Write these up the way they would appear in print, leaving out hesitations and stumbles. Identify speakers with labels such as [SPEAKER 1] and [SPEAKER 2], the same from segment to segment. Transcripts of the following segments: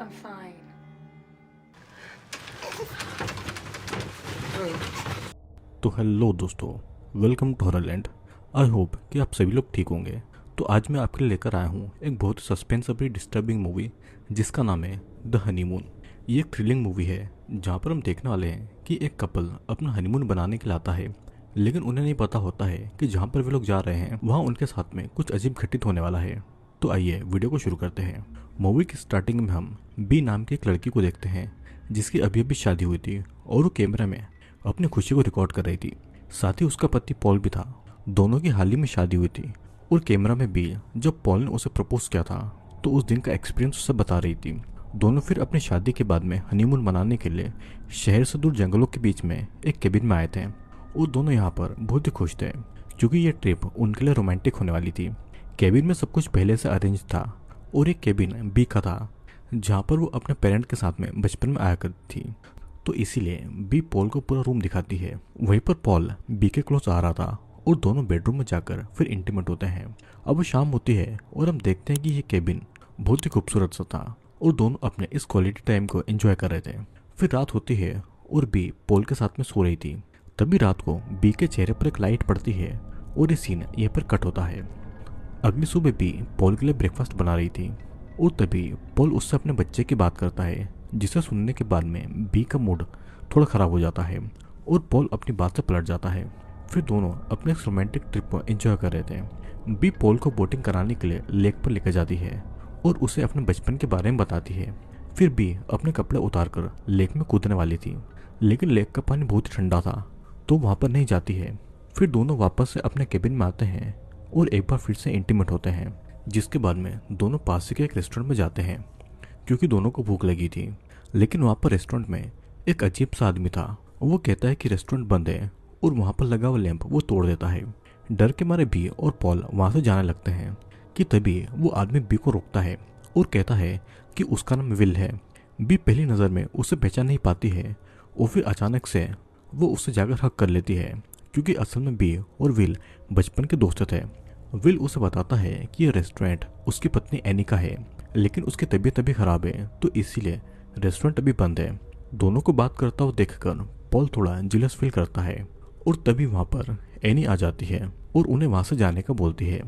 [SPEAKER 1] I'm fine.
[SPEAKER 2] तो hello दोस्तों, welcome to हॉररलैंड। I hope कि आप सभी लोग ठीक होंगे। तो आज मैं आपके लिए लेकर आया हूँ एक बहुत सस्पेंस और डिस्टर्बिंग मूवी जिसका नाम है द हनीमून। ये एक थ्रिलिंग मूवी है जहाँ पर हम देखने वाले हैं कि एक कपल अपना हनीमून बनाने के लिए आता है, लेकिन उन्हें नहीं पता होता है कि जहाँ पर वे लोग जा रहे हैं वहाँ उनके साथ में कुछ अजीब घटित होने वाला है। तो आइए वीडियो को शुरू करते हैं। मूवी की स्टार्टिंग में हम बी नाम की एक लड़की को देखते हैं जिसकी अभी अभी शादी हुई थी और वो कैमरा में अपनी खुशी को रिकॉर्ड कर रही थी। साथ ही उसका पति पॉल भी था। दोनों की हाल ही में शादी हुई थी और कैमरा में भी जब पॉल ने उसे प्रपोज किया था तो उस दिन का एक्सपीरियंस उसे बता रही थी। दोनों फिर अपनी शादी के बाद में हनीमून मनाने के लिए शहर से दूर जंगलों के बीच में एक केबिन में आए थे और दोनों यहाँ पर बहुत ही खुश थे क्योंकि ये ट्रिप उनके लिए रोमांटिक होने वाली थी। केबिन में सब कुछ पहले से अरेंज था और एक केबिन बी का था जहाँ पर वो अपने पेरेंट के साथ में बचपन में आया करती थी। तो इसीलिए बी पॉल को पूरा रूम दिखाती है। वहीं पर पॉल बी के क्लोज आ रहा था और दोनों बेडरूम में जाकर फिर इंटीमेट होते हैं। अब शाम होती है और हम देखते हैं कि ये केबिन बहुत ही खूबसूरत सा था और दोनों अपने इस क्वालिटी टाइम को एंजॉय कर रहे थे। फिर रात होती है और बी पॉल के साथ में सो रही थी। तभी रात को बी के चेहरे पर एक लाइट पड़ती है और ये सीन यहीं पर कट होता है। अगली सुबह बी पॉल के लिए ब्रेकफास्ट बना रही थी और तभी पॉल उससे अपने बच्चे की बात करता है, जिसे सुनने के बाद में बी का मूड थोड़ा ख़राब हो जाता है और पॉल अपनी बात से पलट जाता है। फिर दोनों अपने इस रोमांटिक ट्रिप को एंजॉय कर रहे थे। बी पॉल को बोटिंग कराने के लिए लेक पर लेकर जाती है और उसे अपने बचपन के बारे में बताती है। फिर बी अपने कपड़े उतार कर लेक में कूदने वाली थी, लेकिन लेक का पानी बहुत ही ठंडा था तो वहाँ पर नहीं जाती है। फिर दोनों वापस से अपने केबिन में आते हैं और एक बार फिर से इंटीमेट होते हैं, जिसके बाद में दोनों पास के एक रेस्टोरेंट में जाते हैं क्योंकि दोनों को भूख लगी थी। लेकिन वहाँ पर रेस्टोरेंट में एक अजीब सा आदमी था। वो कहता है कि रेस्टोरेंट बंद है और वहाँ पर लगा हुआ लैंप वो तोड़ देता है। डर के मारे बी और पॉल वहाँ से जाने लगते हैं कि तभी वो आदमी बी को रोकता है और कहता है कि उसका नाम विल है। बी पहली नज़र में उसे पहचान नहीं पाती है और फिर अचानक से वो उससे जाकर हक कर लेती है क्योंकि असल में बी और विल बचपन के दोस्त थे। विल उसे बताता है कि यह रेस्टोरेंट उसकी पत्नी एनी का है, लेकिन उसकी तबीयत अभी खराब है तो इसीलिए रेस्टोरेंट अभी बंद है। दोनों को बात करता हुआ देखकर पॉल थोड़ा जिलस फील करता है और तभी वहाँ पर एनी आ जाती है और उन्हें वहाँ से जाने का बोलती है।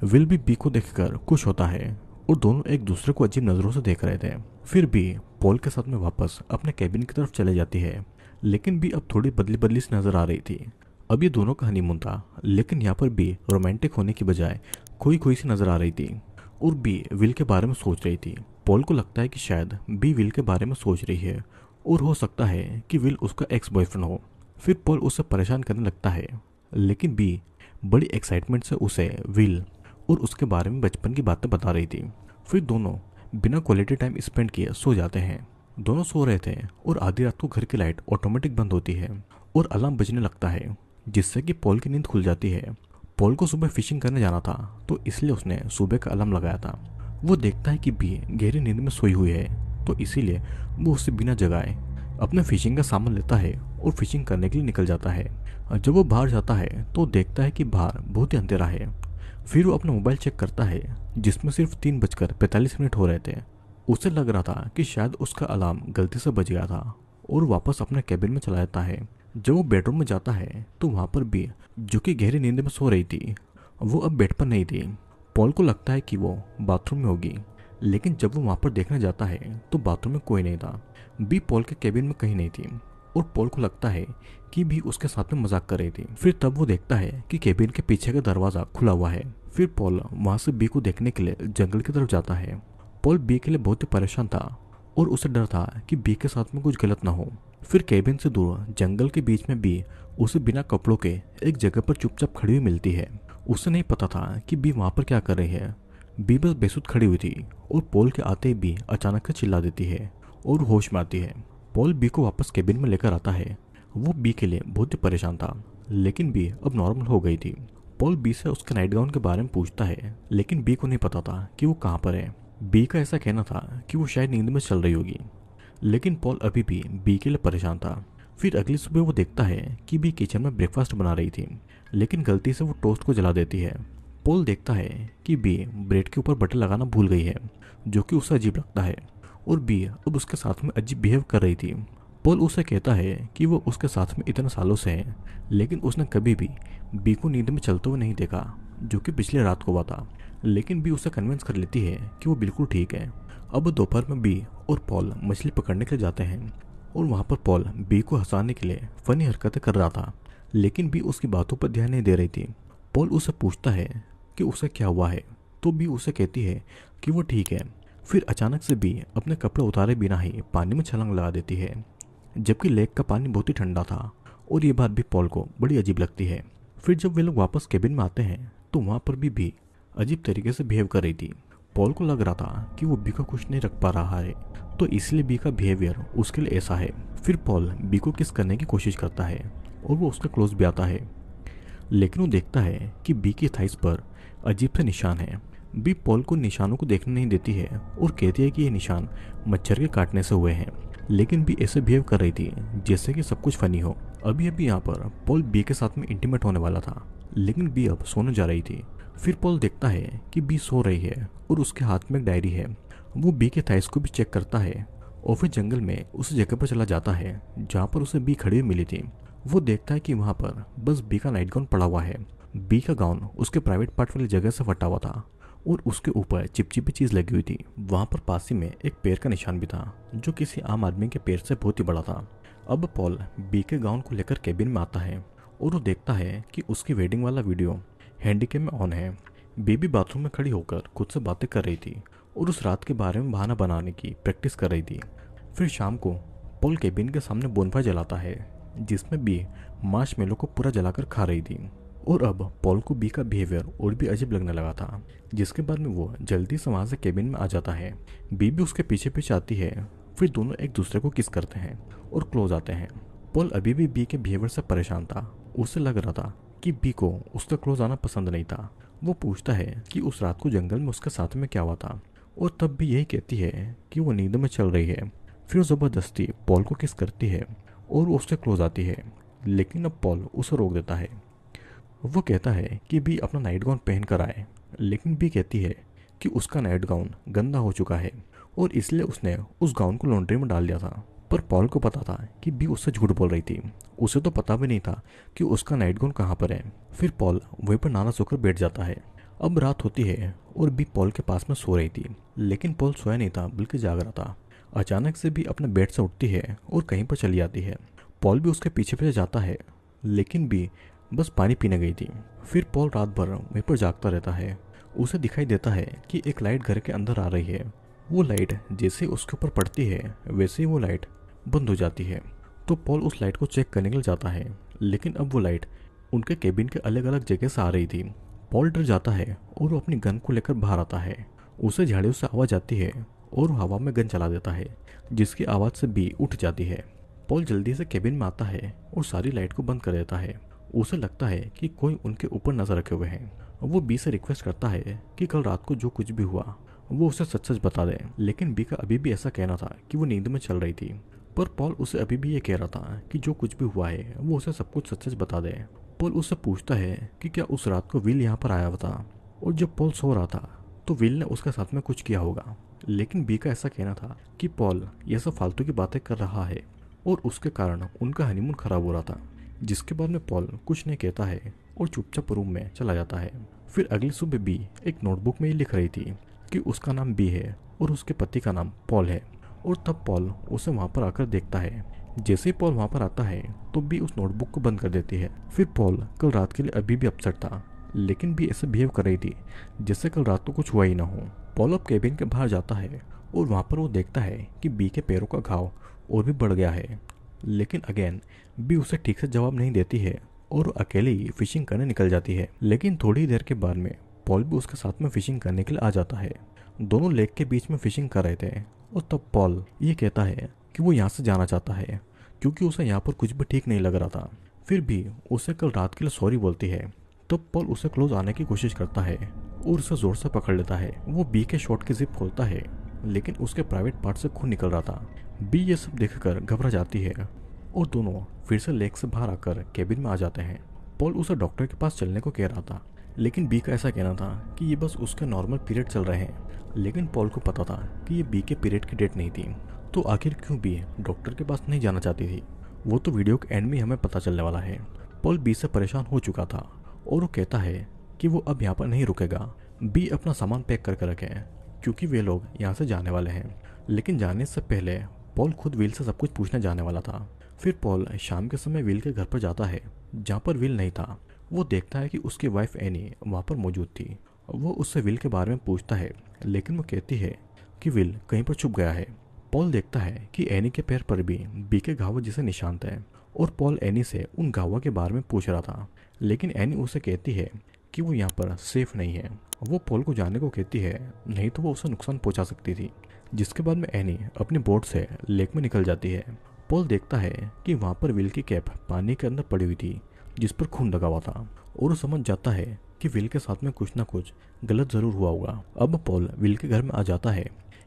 [SPEAKER 2] विल भी बी को देखकर खुश होता है और दोनों एक दूसरे को अजीब नज़रों से देख रहे थे। फिर बी पॉल के साथ में वापस अपने कैबिन की तरफ चले जाती है, लेकिन बी अब थोड़ी बदली बदली सी नजर आ रही थी। अब ये दोनों का हनीमून था, लेकिन यहाँ पर बी रोमांटिक होने की बजाय खोई खोई सी नजर आ रही थी और बी विल के बारे में सोच रही थी। पॉल को लगता है कि शायद बी विल के बारे में सोच रही है और हो सकता है कि विल उसका एक्स बॉयफ्रेंड हो। फिर पॉल उसे परेशान करने लगता है, लेकिन बी बड़ी एक्साइटमेंट से उसे विल और उसके बारे में बचपन की बातें बता रही थी। फिर दोनों बिना क्वालिटी टाइम स्पेंड किए सो जाते हैं। दोनों सो रहे थे और आधी रात को घर की लाइट ऑटोमेटिक बंद होती है और अलार्म बजने लगता है, जिससे कि पॉल की नींद खुल जाती है। पॉल को सुबह फिशिंग करने जाना था तो इसलिए उसने सुबह का अलार्म लगाया था। वो देखता है कि बी गहरी नींद में सोई हुई है तो इसीलिए वो उसे बिना जगाए अपने फिशिंग का सामान लेता है और फिशिंग करने के लिए निकल जाता है। और जब वो बाहर जाता है तो देखता है कि बाहर बहुत ही अंधेरा है। फिर वो अपना मोबाइल चेक करता है जिसमें सिर्फ 3:45 हो रहे थे। उसे लग रहा था कि शायद उसका अलार्म गलती से बज गया था और वापस अपने कैबिन में चला जाता है। जब वो बेडरूम में जाता है तो वहाँ पर बी, जो कि गहरी नींद में सो रही थी, वो अब बेड पर नहीं थी। पॉल को लगता है कि वो बाथरूम में होगी, लेकिन जब वो वहाँ पर देखने जाता है तो बाथरूम में कोई नहीं था। बी पॉल के कैबिन में कहीं नहीं थी और पॉल को लगता है कि बी उसके साथ में मजाक कर रही थी। फिर तब वो देखता है कि कैबिन के पीछे का दरवाज़ा खुला हुआ है। फिर पॉल वहाँ से बी को देखने के लिए जंगल की तरफ जाता है। पॉल बी के लिए बहुत ही परेशान था और उसे डर था कि बी के साथ में कुछ गलत ना हो। फिर कैबिन से दूर जंगल के बीच में बी उसे बिना कपड़ों के एक जगह पर चुपचाप खड़ी हुई मिलती है। उसे नहीं पता था कि बी वहाँ पर क्या कर रही है। बी बस बेसुध खड़ी हुई थी और पॉल के आते ही बी अचानक से चिल्ला देती है और होश में आती है। पॉल बी को वापस कैबिन में लेकर आता है। वो बी के लिए बहुत ही परेशान था, लेकिन बी अब नॉर्मल हो गई थी। पॉल बी से उसके नाइट गाउन के बारे में पूछता है, लेकिन बी को नहीं पता था कि वो कहाँ पर है। बी का ऐसा कहना था कि वो शायद नींद में चल रही होगी, लेकिन पॉल अभी भी बी के लिए परेशान था। फिर अगली सुबह वो देखता है कि बी किचन में ब्रेकफास्ट बना रही थी, लेकिन गलती से वो टोस्ट को जला देती है। पॉल देखता है कि बी ब्रेड के ऊपर बटर लगाना भूल गई है, जो कि उसे अजीब लगता है और बी अब उसके साथ में अजीब बिहेव कर रही थी। पॉल उसे कहता है कि वो उसके साथ में इतने सालों से है, लेकिन उसने कभी भी बी को नींद में चलते हुए नहीं देखा, जो कि पिछली रात को हुआ था। लेकिन बी उसे कन्विंस कर लेती है कि वो बिल्कुल ठीक है। अब दोपहर में बी और पॉल मछली पकड़ने के लिए जाते हैं और वहाँ पर पॉल बी को हंसाने के लिए फनी हरकतें कर रहा था, लेकिन बी उसकी बातों पर ध्यान नहीं दे रही थी। पॉल उसे पूछता है कि उसे क्या हुआ है, तो बी उसे कहती है कि वो ठीक है। फिर अचानक से बी अपने कपड़े उतारे बिना ही पानी में छलांग लगा देती है, जबकि लेक का पानी बहुत ही ठंडा था और ये बात भी पॉल को बड़ी अजीब लगती है। फिर जब वे लोग वापस केबिन में आते हैं तो वहाँ पर भी अजीब तरीके से बिहेव कर रही थी। पॉल को लग रहा था कि वो बी को खुश नहीं रख पा रहा है, तो इसलिए बी का बिहेवियर उसके लिए ऐसा है। फिर पॉल बी को किस करने की कोशिश करता है और वो उसके क्लोज भी आता है, लेकिन वो देखता है कि बी की थाइस पर अजीब से निशान है। बी पॉल को निशानों को देखने नहीं देती है और कहती है कि ये निशान मच्छर के काटने से हुए हैं, लेकिन बी ऐसे बिहेव कर रही थी जैसे कि सब कुछ फनी हो। अभी अभी यहाँ पर पॉल बी के साथ में इंटीमेट होने वाला था, लेकिन बी अब सोने जा रही थी। फिर पॉल देखता है कि बी सो रही है और उसके हाथ में एक डायरी है। वो बी के थाइस को भी चेक करता है और फिर जंगल में उस जगह पर चला जाता है जहाँ पर उसे बी खड़ी हुई मिली थी। वो देखता है कि वहाँ पर बस बी का नाइट गाउन पड़ा हुआ है। बी का गाउन उसके प्राइवेट पार्ट वाली जगह से फटा हुआ था और उसके ऊपर चिपचिपी चीज लगी हुई थी। वहाँ पर पास ही में एक पैर का निशान भी था, जो किसी आम आदमी के पैर से बहुत ही बड़ा था। अब पॉल बी के गाउन को लेकर केबिन में आता है और वो देखता है कि उसकी वेडिंग वाला वीडियो हैंडीकैम में ऑन है। बेबी बाथरूम में खड़ी होकर खुद से बातें कर रही थी और उस रात के बारे में बहाना बनाने की प्रैक्टिस कर रही थी। फिर शाम को पॉल केबिन के सामने बोनफायर जलाता है, जिसमें बी मार्शमेलो को पूरा जलाकर खा रही थी। और अब पॉल को बी का बिहेवियर और भी अजीब लगने लगा था, जिसके बाद में वो जल्दी से वहाँ से केबिन में आ जाता है। बी भी उसके पीछे पीछे आती है। फिर दोनों एक दूसरे को किस करते हैं और क्लोज आते हैं। पॉल अभी भी बी के बिहेवियर से परेशान था। उसे लग रहा था कि बी को उसका क्लोज आना पसंद नहीं था। वो पूछता है कि उस रात को जंगल में उसके साथ में क्या हुआ था, और तब भी यही कहती है कि वो नींद में चल रही है। फिर वो ज़बरदस्ती पॉल को किस करती है और वो उससे क्लोज आती है, लेकिन अब पॉल उसे रोक देता है। वो कहता है कि बी अपना नाइट गाउन पहन कर आए, लेकिन बी कहती है कि उसका नाइट गाउन गंदा हो चुका है और इसलिए उसने उस गाउन को लॉन्ड्री में डाल दिया था। पर पॉल को पता था कि बी उससे झूठ बोल रही थी। उसे तो पता भी नहीं था कि उसका नाइट गाउन कहाँ पर है। फिर पॉल वहीं पर नाराज होकर बैठ जाता है। अब रात होती है और बी पॉल के पास में सो रही थी, लेकिन पॉल सोया नहीं था बल्कि जाग रहा था। अचानक से बी अपने बेड से उठती है और कहीं पर चली जाती है। पॉल भी उसके पीछे पीछे जाता है, लेकिन बी बस पानी पीने गई थी। फिर पॉल रात भर वहीं पर जागता रहता है। उसे दिखाई देता है कि एक लाइट घर के अंदर आ रही है। वो लाइट जैसे ही उसके ऊपर पड़ती है वैसे ही वो लाइट बंद हो जाती है। तो पॉल उस लाइट को चेक करने के लिए जाता है, लेकिन अब वो लाइट उनके केबिन के अलग अलग जगह से आ रही थी। पॉल डर जाता है और वो अपनी गन को लेकर बाहर आता है। उसे झाड़ियों से आवाज आती है और वो हवा में गन चला देता है, जिसकी आवाज़ से बी उठ जाती है। पॉल जल्दी से केबिन में आता है और सारी लाइट को बंद कर देता है। उसे लगता है कि कोई उनके ऊपर नजर रखे हुए हैं। वो बी से रिक्वेस्ट करता है कि कल रात को जो कुछ भी हुआ वो उसे सच सच बता दे, लेकिन बी का अभी भी ऐसा कहना था कि वो नींद में चल रही थी। पर पॉल उसे अभी भी ये कह रहा था कि जो कुछ भी हुआ है वो उसे सब कुछ सच सच बता दे। पॉल उससे पूछता है कि क्या उस रात को विल यहाँ पर आया हुआ था, और जब पॉल सो रहा था तो विल ने उसके साथ में कुछ किया होगा। लेकिन बी का ऐसा कहना था कि पॉल ये सब फालतू की बातें कर रहा है और उसके कारण उनका हनीमून खराब हो रहा था। जिसके बाद में पॉल कुछ नहीं कहता है और चुपचाप रूम में चला जाता है। फिर अगली सुबह बी एक नोटबुक में ये लिख रही थी कि उसका नाम बी है और उसके पति का नाम पॉल है। और तब पॉल उसे वहाँ पर आकर देखता है। जैसे ही पॉल वहाँ पर आता है तो बी उस नोटबुक को बंद कर देती है। फिर पॉल कल रात के लिए अभी भी अपसेट था, लेकिन बी ऐसे बिहेव कर रही थी जैसे कल रात को कुछ हुआ ही ना हो। पॉल अब केबिन के बाहर जाता है और वहाँ पर वो देखता है कि बी के पैरों का घाव और भी बढ़ गया है। लेकिन अगेन बी उसे ठीक से जवाब नहीं देती है और अकेले ही फिशिंग करने निकल जाती है। लेकिन थोड़ी देर के बाद में पॉल भी उसके साथ में फिशिंग करने के लिए आ जाता है। दोनों लेक के बीच में फिशिंग कर रहे थे और तब पॉल ये कहता है कि वो यहाँ से जाना चाहता है क्योंकि उसे यहाँ पर कुछ भी ठीक नहीं लग रहा था। फिर भी उसे कल रात के लिए सॉरी बोलती है। तब पॉल उसे क्लोज आने की कोशिश करता है और उसे जोर से पकड़ लेता है। वो बी के शॉर्ट की जिप खोलता है, लेकिन उसके प्राइवेट पार्ट से खून निकल रहा था। बी ये सब देखकर घबरा जाती है और दोनों फिर से लेक से बाहर आकर केबिन में आ जाते हैं। पॉल उसे डॉक्टर के पास चलने को कह रहा था, लेकिन बी का ऐसा कहना था कि ये बस उसके नॉर्मल पीरियड चल रहे हैं। लेकिन पॉल को पता था कि ये बी के पीरियड की डेट नहीं थी। तो आखिर क्यों बी डॉक्टर के पास नहीं जाना चाहती थी, वो तो वीडियो के एंड में हमें पता चलने वाला है। पॉल बी से परेशान हो चुका था और वो कहता है कि वो अब यहाँ पर नहीं रुकेगा। बी अपना सामान पैक करके रखे क्योंकि वे लोग यहाँ से जाने वाले हैं। लेकिन जाने से पहले पॉल खुद विल से सब कुछ पूछने जाने वाला था। फिर पॉल शाम के समय विल के घर पर जाता है जहाँ पर विल नहीं था। वो देखता है कि उसकी वाइफ एनी वहाँ पर मौजूद थी। वो उससे विल के बारे में पूछता है, लेकिन वो कहती है कि विल कहीं पर छुप गया है। पॉल देखता है कि एनी के पैर पर भी बी के घाव जैसे निशान थे और पॉल एनी से उन घावों के बारे में पूछ रहा था। लेकिन एनी उसे कहती है कि वो यहाँ पर सेफ नहीं है। वो पॉल को जाने को कहती है, नहीं तो वो उसे नुकसान पहुंचा सकती थी। जिसके बाद में एनी अपनी बोट से लेक में निकल जाती है। पॉल देखता है कि वहाँ पर विल की कैप पानी के अंदर पड़ी हुई थी जिस पर खून लगा हुआ था और वो समझ जाता है कि विल के साथ में कुछ ना कुछ गलत जरूर हुआ होगा। अब पॉल विल के घर में आ जाता है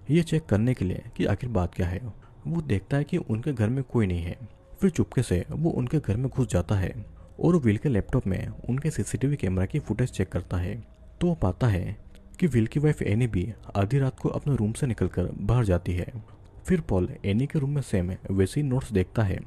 [SPEAKER 2] ये चेक करने के लिए कि आखिर बात क्या है। वो देखता है कि उनके घर में कोई नहीं है। फिर चुपके से वो उनके घर में घुस जाता है और विल के लैपटॉप में उनके सीसीटीवी कैमरा की फुटेज चेक करता है। तो वो पाता है कि विल की वाइफ एनी भी आधी रात को अपने रूम से निकलकर बाहर जाती है। फिर पॉल एनी के रूम में सेम वैसे ही नोट्स देखता है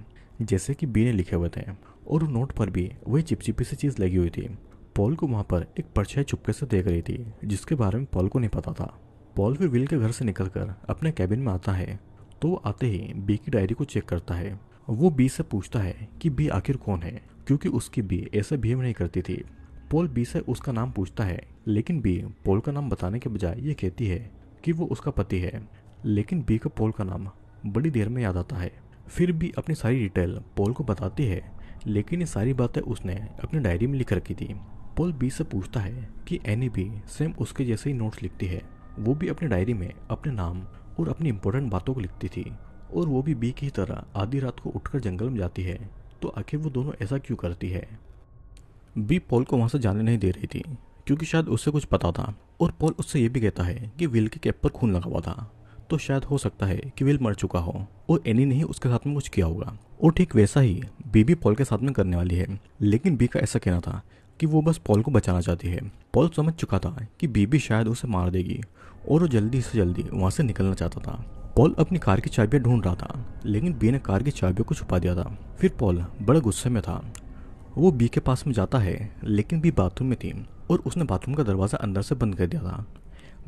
[SPEAKER 2] जैसे कि बी ने लिखे हुए थे और नोट पर भी वही चिपचिपी सी चीज़ लगी हुई थी। पॉल को वहाँ पर एक परछाई चुपके से देख रही थी जिसके बारे में पॉल को नहीं पता था। पॉल फिर विल के घर से निकलकर अपने कैबिन में आता है। तो वो आते ही बी की डायरी को चेक करता है। वो बी से पूछता है कि बी आखिर कौन है, क्योंकि उसकी बी ऐसा बिहेव नहीं करती थी। पॉल बी से उसका नाम पूछता है, लेकिन बी पॉल का नाम बताने के बजाय ये कहती है कि वो उसका पति है। लेकिन बी को पॉल का नाम बड़ी देर में याद आता है। फिर बी अपनी सारी डिटेल पॉल को बताती है, लेकिन ये सारी बातें उसने अपनी डायरी में लिख रखी थी। पॉल बी से पूछता है कि एनी भी सेम उसके जैसे ही नोट्स लिखती है। वो भी अपनी डायरी में अपने नाम और अपनी इंपॉर्टेंट बातों को लिखती थी और वो भी बी की तरह आधी रात को उठकर जंगल में जाती है। तो आखिर वो दोनों ऐसा क्यों करती है? बी पॉल को वहाँ से जाने नहीं दे रही थी क्योंकि शायद उससे कुछ पता था और पॉल उससे ये भी कहता है कि विल के कैप पर खून लगा हुआ था, तो शायद हो सकता है कि विल मर चुका हो और एनी ने ही उसके साथ में कुछ किया होगा। और ठीक वैसा ही बी भी पॉल के साथ में करने वाली है। लेकिन बी का ऐसा कहना था कि वो बस पॉल को बचाना चाहती है। पॉल समझ चुका था कि बी भी शायद उसे मार देगी और वो जल्दी से जल्दी वहाँ से निकलना चाहता था। पॉल अपनी कार की चाबियां ढूंढ रहा था, लेकिन बी ने कार की चाबियों को छुपा दिया था। फिर पॉल बड़े गुस्से में था। वो बी के पास में जाता है, लेकिन बी बाथरूम में थी और उसने बाथरूम का दरवाज़ा अंदर से बंद कर दिया था।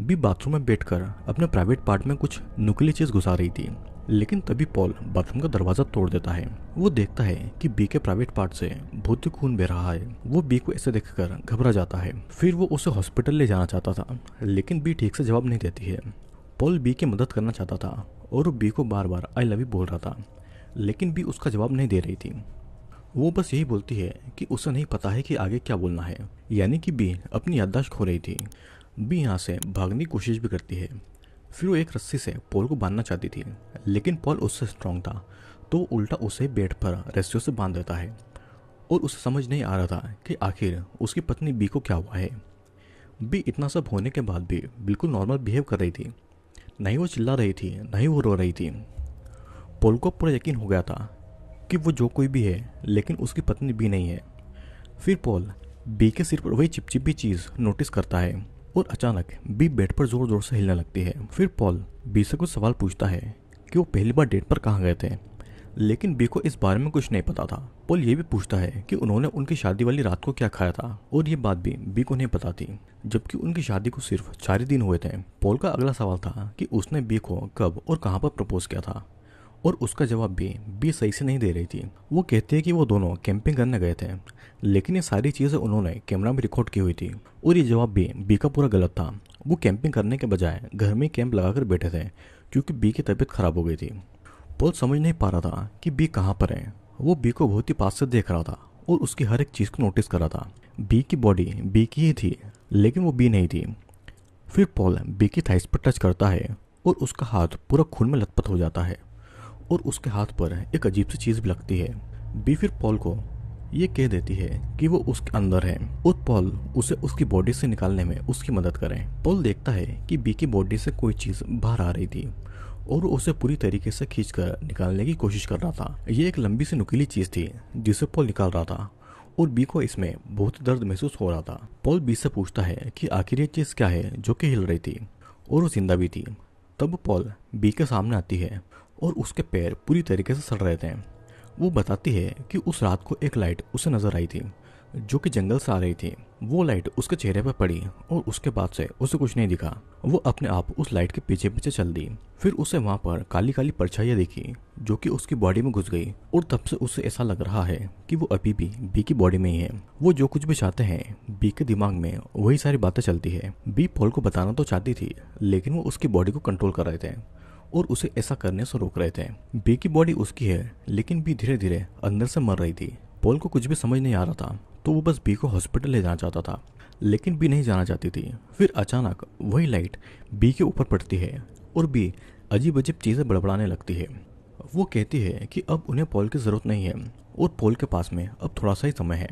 [SPEAKER 2] बी बाथरूम में बैठकर अपने प्राइवेट पार्ट में कुछ नुकीली चीज़ घुसा रही थी, लेकिन तभी पॉल बाथरूम का दरवाज़ा तोड़ देता है। वो देखता है कि बी के प्राइवेट पार्ट से बहुत ही खून बह रहा है। वो बी को ऐसे देखकर घबरा जाता है। फिर वो उसे हॉस्पिटल ले जाना चाहता था, लेकिन बी ठीक से जवाब नहीं देती है। पॉल बी की मदद करना चाहता था और वो बी को बार बार आई लव यू बोल रहा था, लेकिन बी उसका जवाब नहीं दे रही थी। वो बस यही बोलती है कि उसे नहीं पता है कि आगे क्या बोलना है, यानी कि बी अपनी याददाश्त खो रही थी। बी यहाँ से भागने की कोशिश भी करती है। फिर वो एक रस्सी से पॉल को बांधना चाहती थी, लेकिन पॉल उससे स्ट्रांग था, तो उल्टा उसे बेड पर रस्सियों से बांध देता है और उसे समझ नहीं आ रहा था कि आखिर उसकी पत्नी बी को क्या हुआ है। बी इतना सब होने के बाद भी बिल्कुल नॉर्मल बिहेव कर रही थी। नहीं वो चिल्ला रही थी, नहीं वो रो रही थी। पॉल को पूरा यकीन हो गया था कि वो जो कोई भी है, लेकिन उसकी पत्नी बी नहीं है। फिर पॉल बी के सिर पर वही चिपचिपी चीज़ नोटिस करता है और अचानक बी बेड पर जोर जोर से हिलने लगती है। फिर पॉल बी से कुछ सवाल पूछता है कि वो पहली बार डेट पर कहाँ गए थे, लेकिन बी को इस बारे में कुछ नहीं पता था। पॉल ये भी पूछता है कि उन्होंने उनकी शादी वाली रात को क्या खाया था, और ये बात भी बी को नहीं पता थी, जबकि उनकी शादी को सिर्फ 4 ही दिन हुए थे। पॉल का अगला सवाल था कि उसने बी को कब और कहाँ पर प्रपोज किया था, और उसका जवाब भी बी सही से नहीं दे रही थी। वो कहती है कि वो दोनों कैंपिंग करने गए थे, लेकिन ये सारी चीज़ें उन्होंने कैमरा में रिकॉर्ड की हुई थी, और ये जवाब भी बी का पूरा गलत था। वो कैंपिंग करने के बजाय घर में कैंप लगाकर बैठे थे क्योंकि बी की तबीयत खराब हो गई थी। पॉल समझ नहीं पा रहा था कि बी कहाँ पर है। वो बी को बहुत ही पास से देख रहा था और उसकी हर एक चीज़ को नोटिस कर रहा था। बी की बॉडी बी की ही थी, लेकिन वो बी नहीं थी। फिर पॉल बी की थाइस पर टच करता है और उसका हाथ पूरा खून में लथपथ हो जाता है, और उसके हाथ पर एक अजीब सी चीज़ भी लगती है। बी फिर पॉल को ये कह देती है कि वो उसके अंदर है और पॉल उसे उसकी बॉडी से निकालने में उसकी मदद करें। पॉल देखता है कि बी की बॉडी से कोई चीज़ बाहर आ रही थी और वो उसे पूरी तरीके से खींचकर निकालने की कोशिश कर रहा था। ये एक लंबी सी नुकीली चीज़ थी जिसे पॉल निकाल रहा था, और बी को इसमें बहुत दर्द महसूस हो रहा था। पॉल बी से पूछता है कि आखिर ये चीज़ क्या है जो कि हिल रही थी और वो जिंदा भी थी। तब पॉल बी के सामने आती है और उसके पैर पूरी तरीके से सड़ रहे थे। वो बताती है कि उस रात को एक लाइट उसे नजर आई थी जो कि जंगल से आ रही थी। वो लाइट उसके चेहरे पर पड़ी और उसके बाद से उसे कुछ नहीं दिखा। वो अपने आप उस लाइट के पीछे पीछे चल दी। फिर उसे वहां पर काली काली परछाइयां दिखी जो कि उसकी बॉडी में घुस गई और तब से उसे ऐसा लग रहा है कि वो अभी भी बी की बॉडी में ही है। वो जो कुछ भी चाहते हैं बी के दिमाग में वही सारी बातें चलती है। बी पॉल को बताना तो चाहती थी लेकिन वो उसकी बॉडी को कंट्रोल कर रहे थे और उसे ऐसा करने से रोक रहे थे। बी की बॉडी उसकी है लेकिन बी धीरे धीरे अंदर से मर रही थी। पॉल को कुछ भी समझ नहीं आ रहा था तो वो बस बी को हॉस्पिटल ले जाना चाहता था लेकिन बी नहीं जाना चाहती थी। फिर अचानक वही लाइट बी के ऊपर पड़ती है और बी अजीब अजीब चीज़ें बड़बड़ाने लगती है। वो कहती है कि अब उन्हें पॉल की ज़रूरत नहीं है और पॉल के पास में अब थोड़ा सा ही समय है।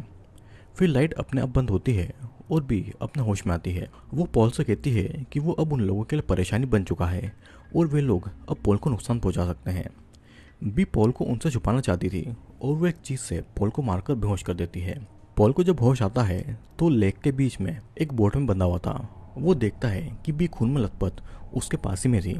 [SPEAKER 2] फिर लाइट अपने आप बंद होती है और बी अपने होश में आती है। वो पॉल से कहती है कि वो अब उन लोगों के लिए परेशानी बन चुका है और वे लोग अब पॉल को नुकसान पहुंचा सकते हैं। बी पॉल को उनसे छुपाना चाहती थी और वो एक चीज़ से पॉल को मारकर बेहोश कर देती है। पॉल को जब होश आता है तो लेक के बीच में एक बोट में बंधा हुआ था। वो देखता है कि बी खून में लथपथ उसके पास ही में थी।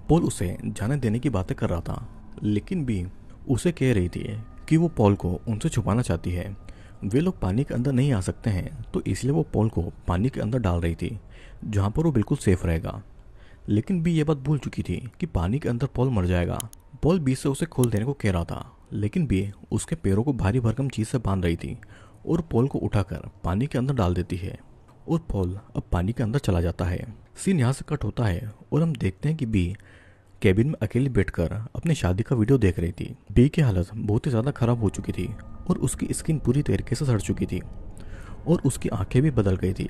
[SPEAKER 2] पॉल उसे जाने देने की बातें कर रहा था लेकिन बी उसे कह रही थी कि वो पॉल को उनसे छुपाना चाहती है। वे लोग पानी के अंदर नहीं आ सकते हैं तो इसलिए वो पॉल को पानी के अंदर डाल रही थी जहाँ पर वो बिल्कुल सेफ रहेगा। लेकिन बी ये बात भूल चुकी थी कि पानी के अंदर पॉल मर जाएगा। पॉल बी से उसे खोल देने को कह रहा था लेकिन बी उसके पैरों को भारी भरकम चीज से बांध रही थी और पॉल को उठाकर पानी के अंदर डाल देती है और पॉल अब पानी के अंदर चला जाता है। सीन यहाँ से कट होता है और हम देखते हैं कि बी कैबिन में अकेली बैठकर अपनी शादी का वीडियो देख रही थी। बी की हालत बहुत ही ज़्यादा खराब हो चुकी थी और उसकी स्किन पूरी तरीके से सड़ चुकी थी और उसकी आंखें भी बदल गई थी।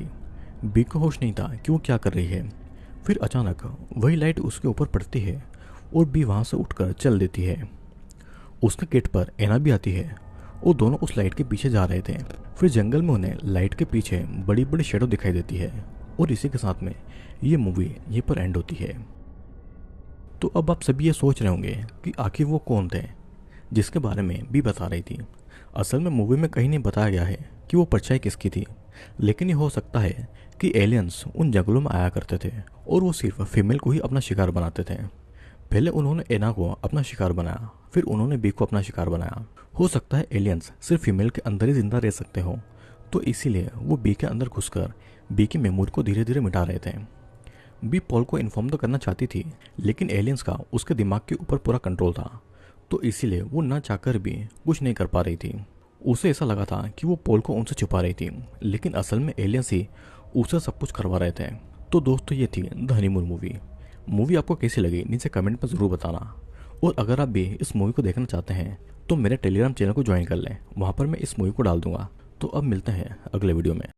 [SPEAKER 2] बी को होश नहीं था कि वो क्या कर रही है। फिर अचानक वही लाइट उसके ऊपर पड़ती है और बी वहाँ से उठकर चल देती है। उसके गेट पर एना भी आती है और दोनों उस लाइट के पीछे जा रहे थे। फिर जंगल में उन्हें लाइट के पीछे बड़ी बड़ी शेडो दिखाई देती है और इसी के साथ में ये मूवी यहीं पर एंड होती है। तो अब आप सभी ये सोच रहे होंगे कि आखिर वो कौन थे जिसके बारे में भी बता रही थी। असल में मूवी में कहीं नहीं बताया गया है कि वो परछाई किसकी थी लेकिन ये हो सकता है कि एलियंस उन जंगलों में आया करते थे और वो सिर्फ फीमेल को ही अपना शिकार बनाते थे। पहले उन्होंने एना को अपना शिकार बनाया फिर उन्होंने बी को अपना शिकार बनाया। हो सकता है एलियंस सिर्फ फीमेल के अंदर ही जिंदा रह सकते हो तो इसीलिए वो बी के अंदर घुसकर बी की मेमोरी को धीरे धीरे मिटा रहे थे। बी पॉल को इन्फॉर्म तो करना चाहती थी लेकिन एलियंस का उसके दिमाग के ऊपर पूरा कंट्रोल था तो इसीलिए वो ना चाहकर भी कुछ नहीं कर पा रही थी। उसे ऐसा लगा था कि वो पॉल को उनसे छुपा रही थी लेकिन असल में एलियंस ही उसे सब कुछ करवा रहे थे। तो दोस्तों ये थी द हनीमून मूवी आपको कैसी लगी नीचे कमेंट में ज़रूर बताना। और अगर आप भी इस मूवी को देखना चाहते हैं तो मेरे टेलीग्राम चैनल को ज्वाइन कर लें, वहाँ पर मैं इस मूवी को डाल दूंगा। तो अब मिलते हैं अगले वीडियो में।